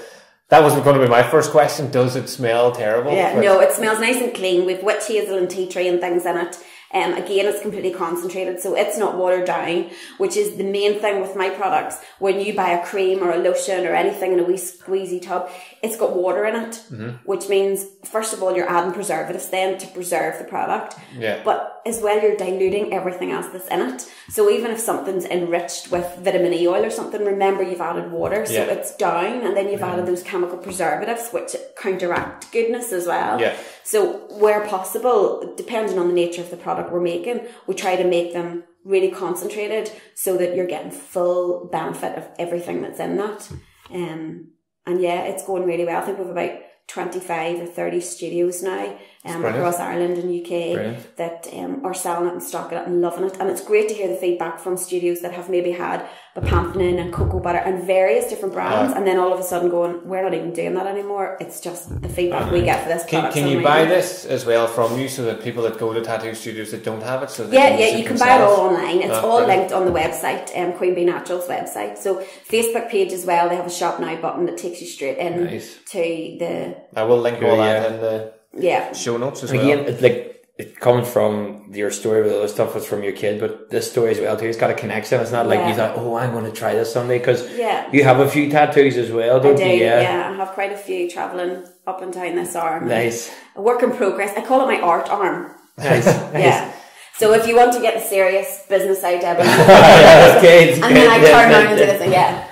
that was going to be my first question. Does it smell terrible? Yeah, no, it smells nice and clean. We've witch hazel and tea tree and things in it. Again, it's completely concentrated, so it's not watered down, which is the main thing with my products. When you buy a cream or a lotion or anything in a wee squeezy tub, it's got water in it, which means, first of all, you're adding preservatives then to preserve the product. Yeah. But as well, you're diluting everything else that's in it. So even if something's enriched with vitamin E oil or something, remember you've added water, so it's down, and then you've added those chemical preservatives, which counteract goodness as well. Yeah. So where possible, depending on the nature of the product we're making, we try to make them really concentrated so that you're getting full benefit of everything that's in that. And yeah, it's going really well. I think we have about 25 or 30 studios now across Ireland and UK that are selling it and stocking it and loving it. And it's great to hear the feedback from studios that have maybe had Bepanthen and cocoa butter and various different brands, and then all of a sudden going, we're not even doing that anymore. It's just the feedback we get for this product. Can you buy this as well from you, so that people that go to tattoo studios that don't have it, so you can buy it all online. It's all linked on the website, Queen Bee Naturals website. So Facebook page as well, they have a shop now button that takes you straight in to the... I will link all that in the show notes as well. Again, it's like, it comes from your story with all the stuff was from your kid, but this story as well too, it's got a connection. It's not like you thought, oh, I'm going to try this someday, because you have a few tattoos as well, don't you? Yeah, I have quite a few travelling up and down this arm. Nice. A work in progress. I call it my art arm. Nice. Yeah. So if you want to get a serious business idea, and then I turn around and do this,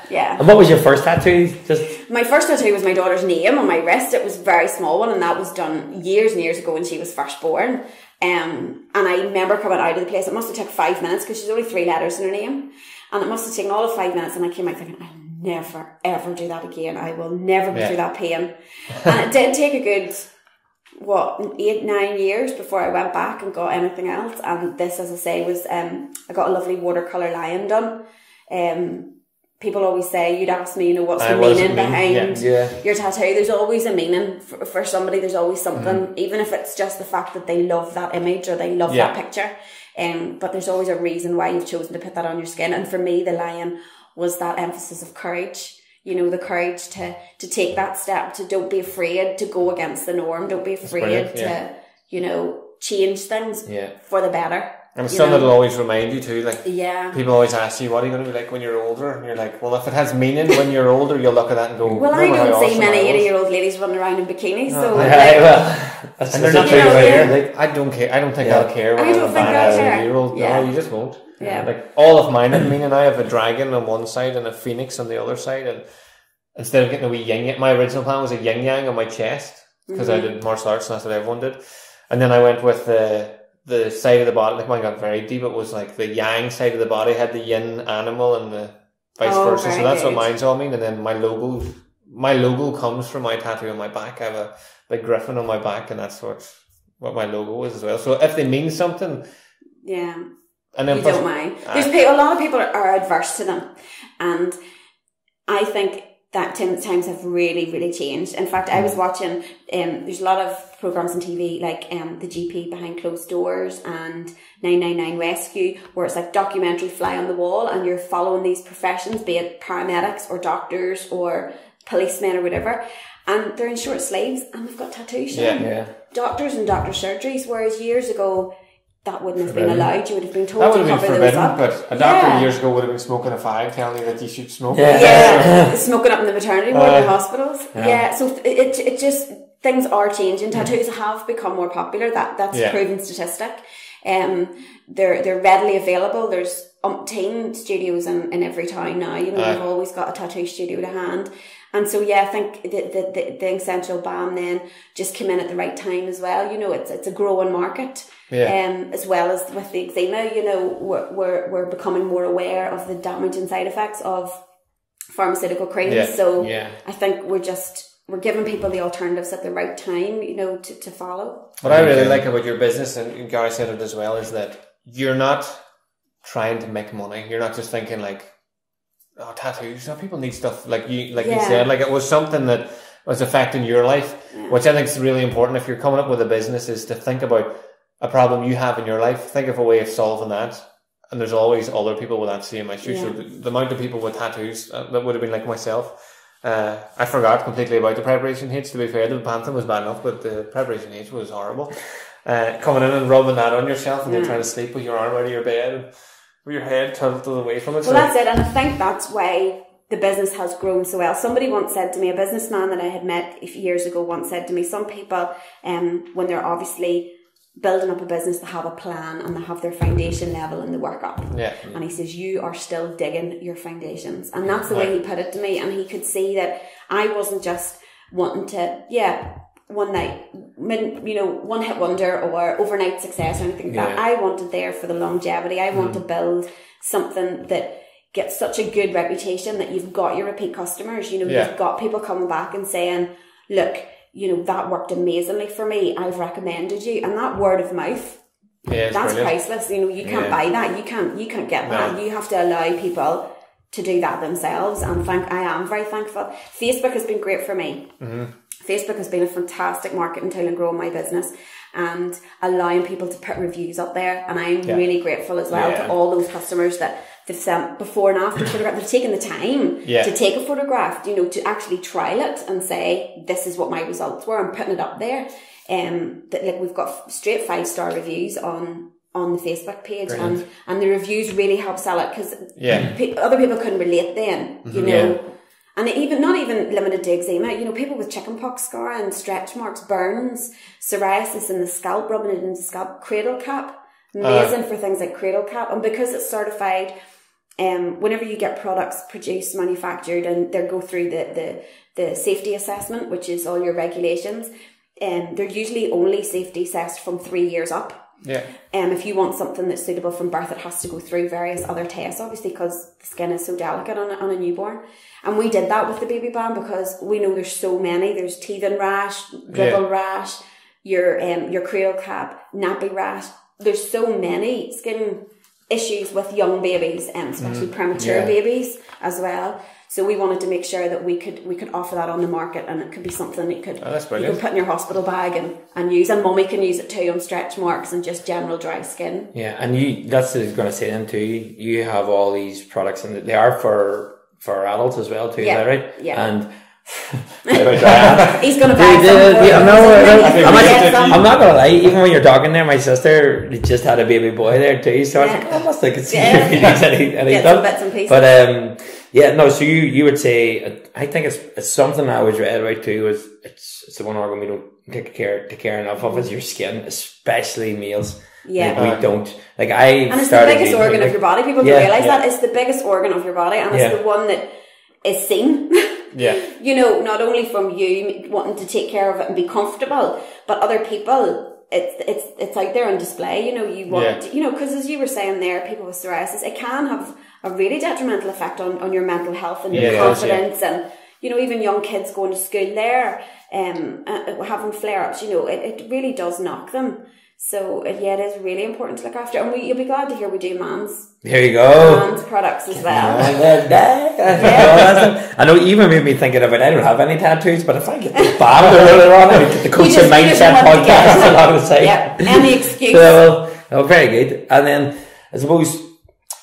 yeah. And what was your first tattoo? My first tattoo was my daughter's name on my wrist. It was a very small one, and that was done years and years ago when she was first born. And I remember coming out of the place. It must have taken 5 minutes because she's only 3 letters in her name, and it must have taken all of 5 minutes. And I came out thinking, I'll never ever do that again. I will never go through that pain. And it did take a good 8-9 years before I went back and got anything else. And this, as I say, was I got a lovely watercolour lion done. People always say, you'd ask me, what's the meaning behind your tattoo. There's always a meaning for somebody. There's always something, even if it's just the fact that they love that image or they love that picture. But there's always a reason why you've chosen to put that on your skin. And for me, the lion was that emphasis of courage. The courage to take that step, to don't be afraid to go against the norm. Don't be afraid to, change things for the better. And it's something that'll always remind you too, people always ask you, what are you going to be like when you're older? And you're like, well, if it has meaning when you're older, you'll look at that and go, well, I don't see many 80-year-old ladies running around in bikinis, so... that's and they're not true. I don't care. I don't think I'll care when I'm a bad 80-year-old. No, you just won't. Yeah. All of mine have meaning. I have a dragon on one side and a phoenix on the other side, and instead of getting a wee yin-yang, my original plan was a yin-yang on my chest, because I did martial arts and that's what everyone did. And then I went with the side of the body, mine got very deep. It was like the yang side of the body had the yin animal and the vice versa. So that's what mine's all mean. And then my logo comes from my tattoo on my back. I have a big griffin on my back, and that's what my logo is as well. So if they mean something, and then you don't mind. There's a lot of people are adverse to them, and I think that times have really, really changed. In fact, I was watching, there's a lot of programs on TV like The GP Behind Closed Doors and 999 Rescue, where it's like documentary fly on the wall, and you're following these professions, be it paramedics or doctors or policemen or whatever, and they're in short sleeves and they've got tattoos. Doctors and doctor surgeries, whereas years ago, that wouldn't have been allowed. You would have been told to cover those up. But a doctor years ago would have been smoking a fag, telling you that you should smoke. Smoking up in the maternity ward in hospitals. So it just, things are changing. Tattoos have become more popular. That's a proven statistic. They're readily available. There's umpteen studios in every town now. You've always got a tattoo studio to hand. And so, I think the essential balm then just came in at the right time as well. It's a growing market. As well as with the eczema, we're becoming more aware of the damaging side effects of pharmaceutical creams. So I think we're giving people the alternatives at the right time, to follow. What I really like about your business, and Gary said it as well, is that you're not trying to make money. You're not just thinking like, tattoos. People need stuff like you said. Like, it was something that was affecting your life, which I think is really important. If you're coming up with a business, is to think about a problem you have in your life. Think of a way of solving that. And there's always other people with that same issue. So the amount of people with tattoos that would have been like myself. I forgot completely about the preparation H. To be fair, the panther was bad enough, but the preparation H was horrible. Coming in and rubbing that on yourself and then trying to sleep with your arm out of your bed and with your head tilted away from it. Well, that's it. And I think that's why the business has grown so well. Somebody once said to me, a businessman that I had met years ago once said to me, some people, when they're obviously building up a business, they have a plan and they have their foundation level and they work up. And he says, you are still digging your foundations. And that's the way he put it to me. And he could see that I wasn't just wanting to, one night, one hit wonder or overnight success or anything like that. I wanted there for the longevity. I want to build something that gets such a good reputation that you've got your repeat customers. You've got people coming back and saying, look, that worked amazingly for me. I've recommended you. And that word of mouth, that's priceless. You can't buy that. You can't get that. You have to allow people to do that themselves. And I am very thankful. Facebook has been great for me. Facebook has been a fantastic marketing tool and growing my business. and allowing people to put reviews up there. And I'm really grateful as well to all those customers that they've sent before and after photograph. They've taken the time to take a photograph, you know, to actually trial it and say, this is what my results were, and putting it up there. That, like, we've got straight 5-star reviews on the Facebook page, and the reviews really help sell it, because other people couldn't relate then, you know. And even not even limited to eczema, you know, people with chickenpox scarring, stretch marks, burns, psoriasis in the scalp, rubbing it into the scalp, cradle cap, amazing for things like cradle cap. And because it's certified, whenever you get products produced, manufactured, and they go through the safety assessment, which is all your regulations, they're usually only safety assessed from 3 years up. Yeah. If you want something that's suitable from birth, it has to go through various other tests, obviously, because the skin is so delicate on a newborn. And we did that with the baby balm, because we know there's so many. There's teething rash, dribble rash, your cradle cap, nappy rash. There's so many skin issues with young babies, especially premature babies as well. So we wanted to make sure that we could offer that on the market, and it could be something that you could put in your hospital bag and use, and mummy can use it too on stretch marks and just general dry skin. Yeah, and that's what I was going to say then too. You have all these products, and they are for adults as well too. Is that right? Yeah. And he's gonna buy I'm not gonna lie, even when you're talking there, my sister just had a baby boy there too, so I was like, I must have seen your videos and stuff. Bits and pieces. But so you would say, I think it's something I always read about too, is it's the one organ we don't take care enough of, is your skin, especially males. Yeah. Like, we don't. Like, and it's the biggest organ of your body. People don't realise that. It's the biggest organ of your body, and it's the one that is seen. You know, not only from you wanting to take care of it and be comfortable, but other people, it's out there on display. You know, you want, you know, because as you were saying there, people with psoriasis, it can have a really detrimental effect on your mental health and your confidence, and, you know, even young kids going to school there, having flare-ups, you know, it really does knock them. So, it is really important to look after. And you'll be glad to hear we do man's. There you go. Man's products as well. I know, even made me thinking about, I don't have any tattoos, but if I get the band earlier on, I get the Coaching Mindset podcast along the side. Yeah, any excuse. So, very good. And then, I suppose,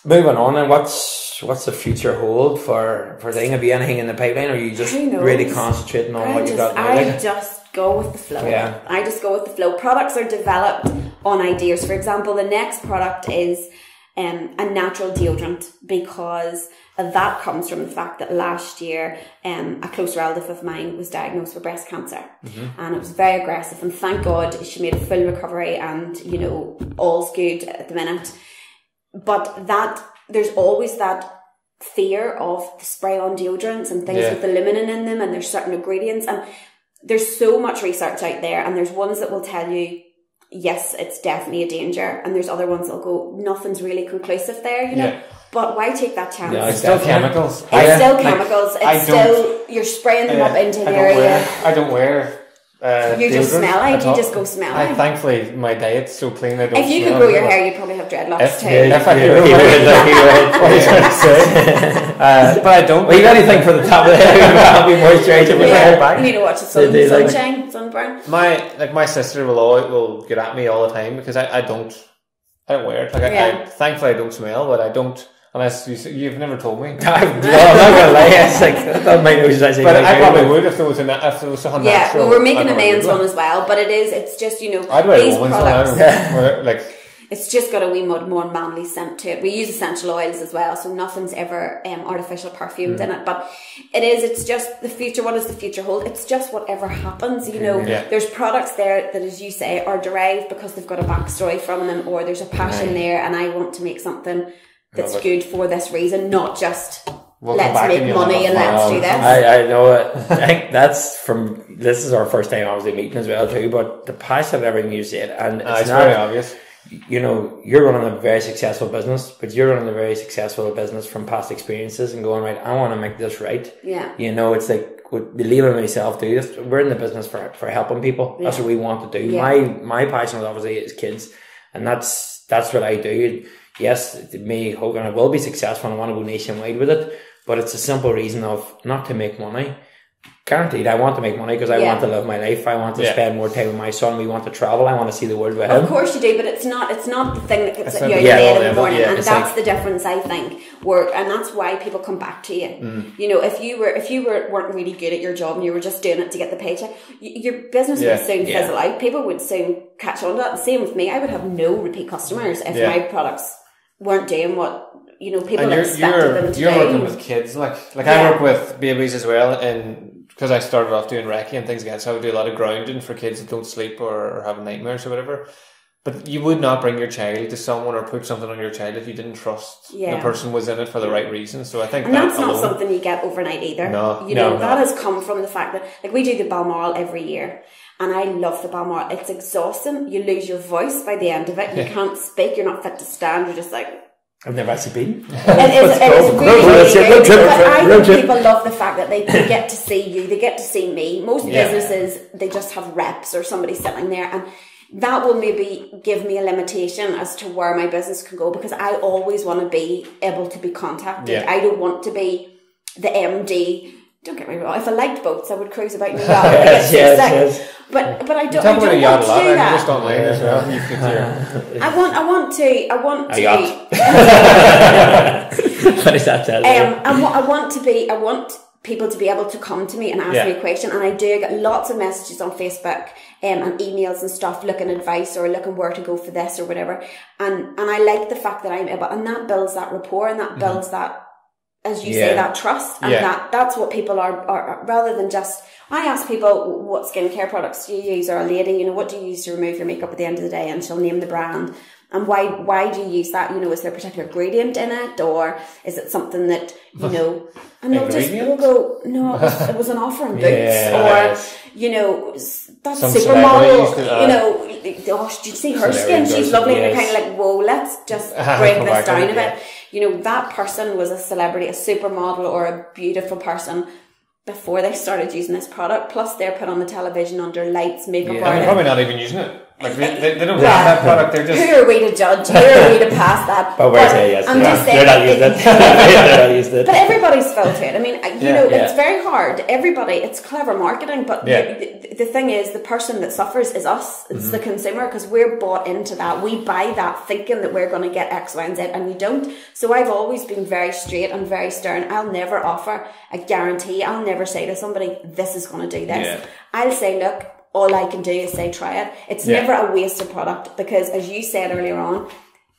moving on, and what's the future hold for thing? Have you anything in the pipeline, or are you just really concentrating on what you got now? I just go with the flow. Yeah. I just go with the flow. Products are developed on ideas. For example, the next product is a natural deodorant, because that comes from the fact that last year a close relative of mine was diagnosed with breast cancer, and it was very aggressive, and thank God she made a full recovery, and, you know, all's good at the minute. But there's always that fear of the spray-on deodorants and things with the liminin in them, and there's certain ingredients, and there's so much research out there, and there's ones that will tell you, yes, it's definitely a danger, and there's other ones that'll go, nothing's really conclusive there, you know. But why take that chance? Yeah, it's still chemicals. It's still chemicals. It's still, you're spraying them up into the area. I don't wear you just smelly. You just go smelly. Thankfully, my diet's so clean. I don't. If you could grow your hair, you'd probably have dreadlocks too. If I could, he would. What are you trying to say? But I don't. Well, you got anything for the top of the hair? I'll be moisturising my hair back. You need to watch the sunshine, sunburn. My sister will get at me all the time because I don't wear it. Like thankfully I don't smell, but I don't. Unless you've never told me. I'm not gonna lie. It's like, I thought my nose was actually. But I probably would if there was something natural. Well, we're making a men's one as well, but it's just, you know, I'd wear these products. Like, it's just got a wee more manly scent to it. We use essential oils as well, so nothing's ever artificial perfumed in it. But it's just the future. What does the future hold? It's just whatever happens, you know. There's products there that, as you say, are derived because they've got a backstory from them, or there's a passion there, and I want to make something that's good for this reason, not just let's make money and let's do this. I know it. I think this is our first time obviously meeting as well too, but the passion of everything you said, and it's not very obvious. You know, you're running a very successful business, but you're running a very successful business from past experiences and going, right, I want to make this right. Yeah. You know, it's like what Leila and myself do. We're in the business for helping people. That's what we want to do. Yeah. My passion obviously is kids, and that's what I do. Yes, it may hope and I will be successful and I want to go nationwide with it, but it's a simple reason of not to make money, guaranteed, I want to make money because I want to live my life. I want to spend more time with my son. We want to travel. I want to see the world with him. Of course you do, but it's not the thing that gets you out of yeah, bed in the morning, and it's that's like, the difference, I think. And that's why people come back to you. You know, if you weren't really good at your job and you were just doing it to get the paycheck, your business would soon fizzle out. People would soon catch on to that. The same with me. I would have no repeat customers if my products weren't doing what people expected them to do. You're working with kids, like I work with babies as well, and because I started off doing recce and things again, so I would do a lot of grounding for kids that don't sleep or have nightmares or whatever. But you would not bring your child to someone or put something on your child if you didn't trust the person was in it for the right reason. So I think that's not something you get overnight either. No, that has come from the fact that, like, we do the Balmoral every year, and I love the Balmoral. It's exhausting. You lose your voice by the end of it. You can't speak. You're not fit to stand. You're just like. I've never actually been. It is really good. But I think people love the fact that they get to see you, they get to see me. Most businesses, they just have reps or somebody sitting there, and that will maybe give me a limitation as to where my business can go, because I always want to be able to be contacted. Yeah. I don't want to be the MD. Don't get me wrong. If I liked boats, I would cruise about in a yacht. Yes. But I don't. You talk about a yacht a lot. I just don't that. like as well. I want to. A yacht. What is that? I want people to be able to come to me and ask me a question, and I do get lots of messages on Facebook and emails and stuff looking advice or looking where to go for this or whatever, and I like the fact that I'm able, and that builds that rapport, and that builds that, as you say, that trust, and that's what people are rather than just. I ask people, what skincare products do you use, or a lady, what do you use to remove your makeup at the end of the day, and she'll name the brand. And why do you use that? Is there a particular ingredient in it, or is it something that, and we'll go, no, it was an offer in Boots, or, that's supermodel, did you see her skin? She's lovely. And you're kind of like, whoa, let's just break this down a bit. That person was a celebrity, a supermodel, or a beautiful person before they started using this product. Plus, they're put on the television under lights, makeup artists. And they're probably not even using it. Like they don't have that product. They're just. Who are we to judge? Who are we to pass that? But we're saying yes. I'm just saying, they're not using it. They're not using it. But everybody's filtered. I mean, it's very hard. It's clever marketing, but the thing is, the person that suffers is us. It's the consumer, because we're bought into that. We buy that thinking that we're going to get X, Y, and Z, and we don't. So I've always been very straight and very stern. I'll never offer a guarantee. I'll never say to somebody, this is going to do this. Yeah. I'll say, look, all I can do is say try it. It's never a wasted product, because, as you said earlier on,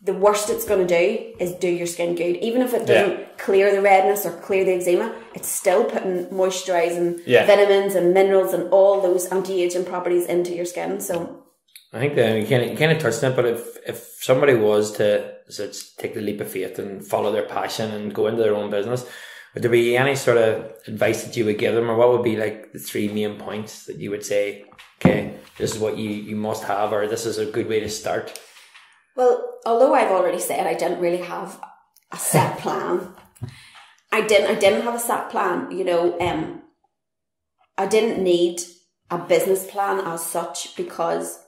the worst it's going to do is do your skin good. Even if it doesn't clear the redness or clear the eczema, it's still putting moisturising vitamins and minerals and all those anti-aging properties into your skin. So I think that you kind of touched on it, but if somebody was to take the leap of faith and follow their passion and go into their own business, would there be any sort of advice that you would give them, or what would be like the 3 main points that you would say, okay, this is what you must have, or this is a good way to start? Well, although I've already said I didn't really have a set plan, I didn't have a set plan. I didn't need a business plan as such, because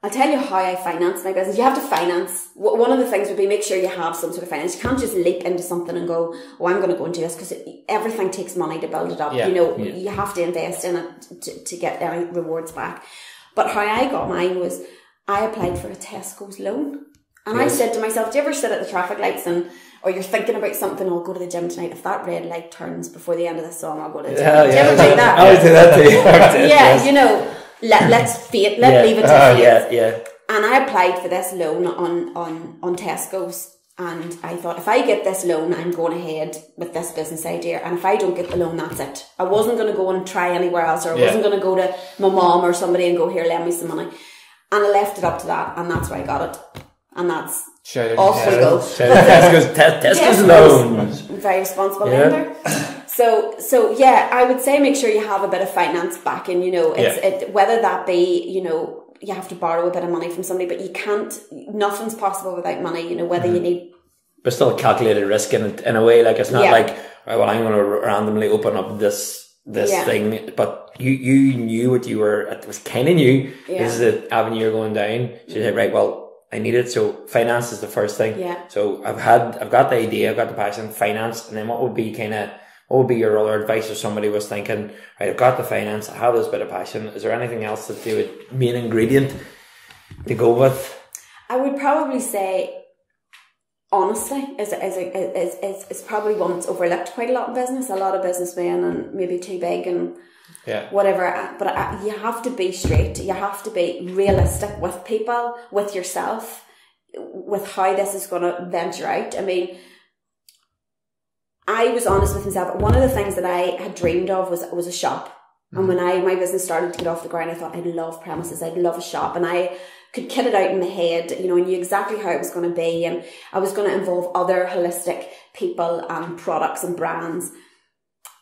I'll tell you how I finance my business. You have to finance. One of the things would be make sure you have some sort of finance. You can't just leap into something and go, oh, I'm going to go and do this, because everything takes money to build it up. Yeah. You have to invest in it to get any rewards back. But how I got mine was I applied for a Tesco's loan. And I said to myself, do you ever sit at the traffic lights or you're thinking about something, I'll go to the gym tonight. If that red light turns before the end of the song, I'll go to the gym. Do you ever do that? I always do that too. Let's leave it to fate. Yeah. And I applied for this loan on Tesco's, and I thought, if I get this loan, I'm going ahead with this business idea. And if I don't get the loan, that's it. I wasn't going to go and try anywhere else, or I wasn't going to go to my mom or somebody and go, here, lend me some money. And I left it up to that, and that's where I got it. And that's off we go. Tesco's loan. Very responsible lender. So yeah, I would say make sure you have a bit of finance backing. Whether that be, you have to borrow a bit of money from somebody, but you can't. Nothing's possible without money. Whether you need. But still a calculated risk in a way. Like, it's not like, right, well, I'm going to randomly open up this thing, but you knew what you were. It was kind of new. Yeah. This is the avenue you're going down. So you said, right, well, I need it. So finance is the first thing. Yeah. So I've got the idea, I've got the passion, finance, and then what what would be your other advice if somebody was thinking, right, I've got the finance, I have this bit of passion, is there anything else that they would, main ingredient to go with? I would probably say honesty is probably one that's overlooked quite a lot in business. A lot of businessmen and maybe too big and whatever, but you have to be straight, you have to be realistic with people, with yourself, with how this is going to venture out. I mean, I was honest with myself. One of the things that I had dreamed of was a shop. And when my business started to get off the ground, I thought I'd love premises, I'd love a shop, and I could kit it out in my head, you know, I knew exactly how it was going to be, and I was going to involve other holistic people and products and brands.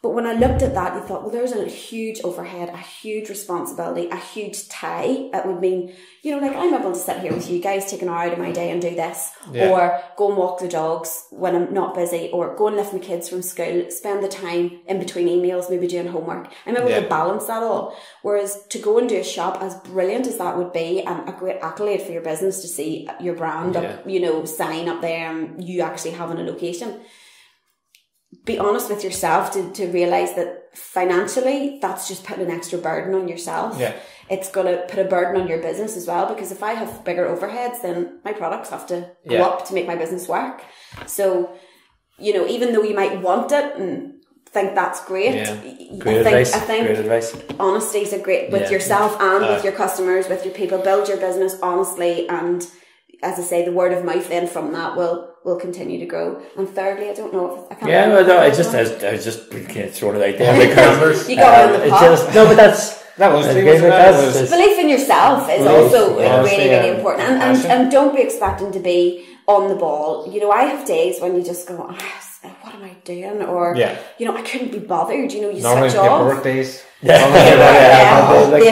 But when I looked at that, you thought, well, there's a huge overhead, a huge responsibility, a huge tie. It would mean, you know, like I'm able to sit here with you guys, take an hour out of my day and do this, or go and walk the dogs when I'm not busy, or go and lift my kids from school, spend the time in between emails, maybe doing homework. I'm able to balance that all. Whereas to go and do a shop, as brilliant as that would be, and a great accolade for your business to see your brand up, you know, sign up there and you actually having a location. Be honest with yourself to realise that financially that's just putting an extra burden on yourself. It's going to put a burden on your business as well, because if I have bigger overheads, then my products have to go up to make my business work. So, you know, even though you might want it and think that's great, I think honesty is a great, with yourself and with your customers, with your people. Build your business honestly, and as I say, the word of mouth then from that will continue to grow. And thirdly, I don't know if I can't. Yeah, no, I was just kind of throwing it out there because you got on the pot. No, but that was belief in yourself is also really, really important. And don't be expecting to be on the ball. You know, I have days when you just go, what am I doing? Or you know, I couldn't be bothered. You know, you normally switch off. Birthdays. The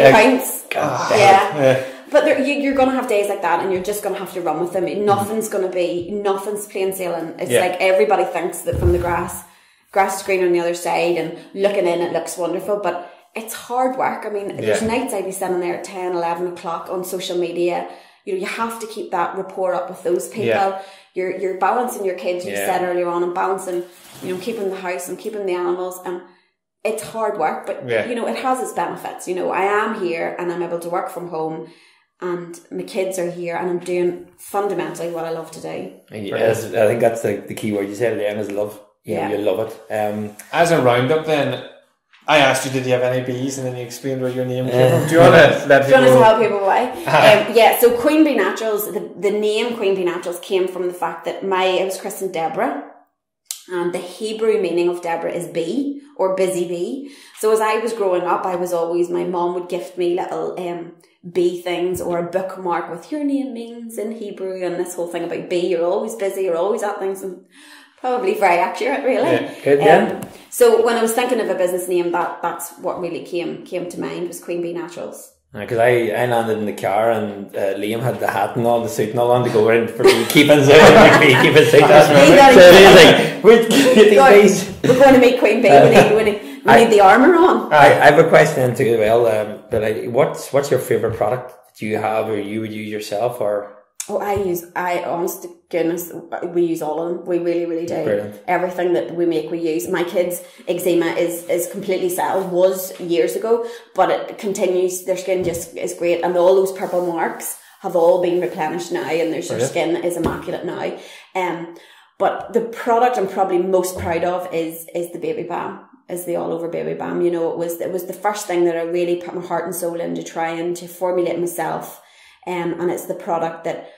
accounts. But you're going to have days like that, and you're just going to have to run with them. Nothing's plain sailing. It's like everybody thinks that from the grass is green on the other side, and looking in, it looks wonderful. But it's hard work. I mean, there's nights I'd be sitting there at 10, 11 o'clock on social media. You know, you have to keep that rapport up with those people. You're balancing your kids, you said earlier on, and balancing, you know, keeping the house and keeping the animals. And it's hard work, but, you know, it has its benefits. You know, I am here and I'm able to work from home, and my kids are here, and I'm doing fundamentally what I love to do. Yes, I think that's the key word you said, Leanne, is love. You know, you love it. As a roundup then, I asked you, did you have any bees? And then you explained where your name came from. Do you want to let people know? Tell people why? So Queen Bee Naturals, the name Queen Bee Naturals came from the fact that I was christened Deborah, and the Hebrew meaning of Deborah is bee, or busy bee. So as I was growing up, my mom would gift me little bee things, or a bookmark with your name means in Hebrew, and this whole thing about bee, you're always busy, you're always at things, and probably very accurate, really. So when I was thinking of a business name, that's what really came to mind, was Queen Bee Naturals. Because I landed in the car, and Liam had the hat and all, the suit and all on to go in for beekeeping, so like beekeeping suit. We're going to meet Queen Bee. We need the armour on. I have a question too as well. But what's your favourite product that you have, or you would use yourself, or? Oh, honest to goodness, we use all of them. We really, really do. Brilliant. Everything that we make, we use. My kids' eczema is completely settled. Was years ago, but it continues. Their skin just is great, and all those purple marks have all been replenished now, and their skin is immaculate now. But the product I'm probably most proud of is the Baby Balm. Is the all over Baby Balm. You know, it was the first thing that I really put my heart and soul into trying to formulate myself. And it's the product that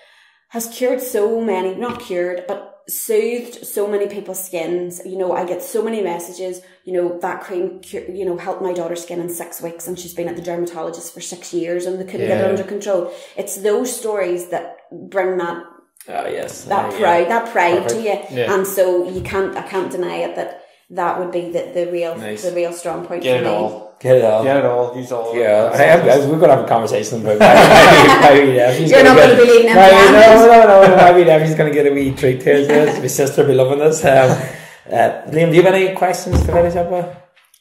has cured so many, not cured, but soothed so many people's skins. You know, I get so many messages, you know, that cream, you know, helped my daughter's skin in 6 weeks, and she's been at the dermatologist for 6 years and they couldn't get it under control. It's those stories that bring that pride to you. And so I can't deny it that would be the real strong point for me. Get it all. Use all. Yeah, we're going to have a conversation about maybe Neffy's. You're not going to be leaving him. No. Maybe Neffy's going to get a wee treat here. My sister will be loving this. Liam, do you have any questions to finish up with?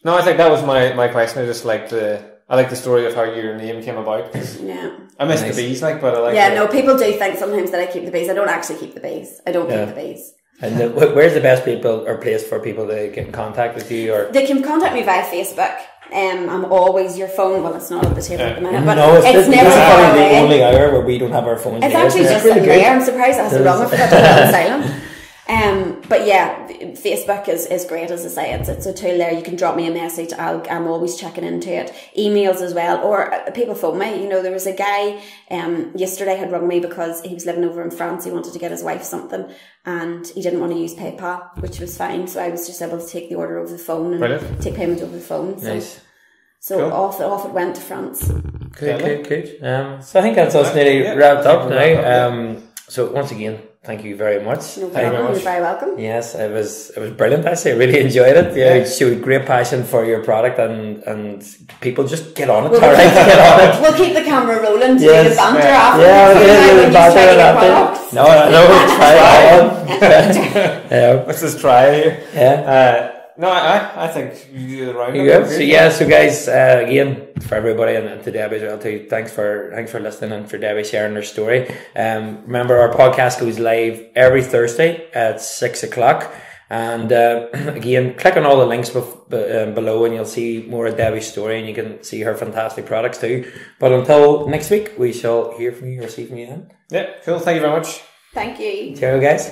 No, I think that was my question. I just like the story of how your name came about. I missed the bees, but I like. No, people do think sometimes that I keep the bees. I don't actually keep the bees. I don't keep the bees. And where's the best people or place for people to get in contact with you? Or they can contact me via Facebook. I'm always your phone. Well, it's not at the table at the minute, but no, it's never far the away. only hour where we don't have our phones. It's actually just sitting there. I'm surprised it hasn't rung. I forgot to put it on silent. But yeah, Facebook is great, as I say. It's a tool there. You can drop me a message. I'm always checking into it. Emails as well, or people phone me. You know, there was a guy yesterday had rung me because he was living over in France. He wanted to get his wife something, and he didn't want to use PayPal, which was fine. So I was just able to take the order over the phone and take payment over the phone. So, nice. So cool. off it went to France. Good. So I think that's us nearly wrapped up now. So once again, thank you very much. No problem. You're very welcome. Yes, it was brilliant. Actually, I really enjoyed it. Yeah, you showed great passion for your product, and people just get on it. All right, get on it. We'll keep the camera rolling to do the banter after. Yeah, we'll do the banter. No, let's just try it. Yeah. No, I think you do the right. So guys, again, for everybody and to Debbie as well too, thanks for listening and for Debbie sharing her story. Remember, our podcast goes live every Thursday at 6:00, and again, click on all the links below and you'll see more of Debbie's story, and you can see her fantastic products too. But until next week, we shall hear from you or see from you then. Yeah, cool. Thank you very much. Thank you. Ciao, guys.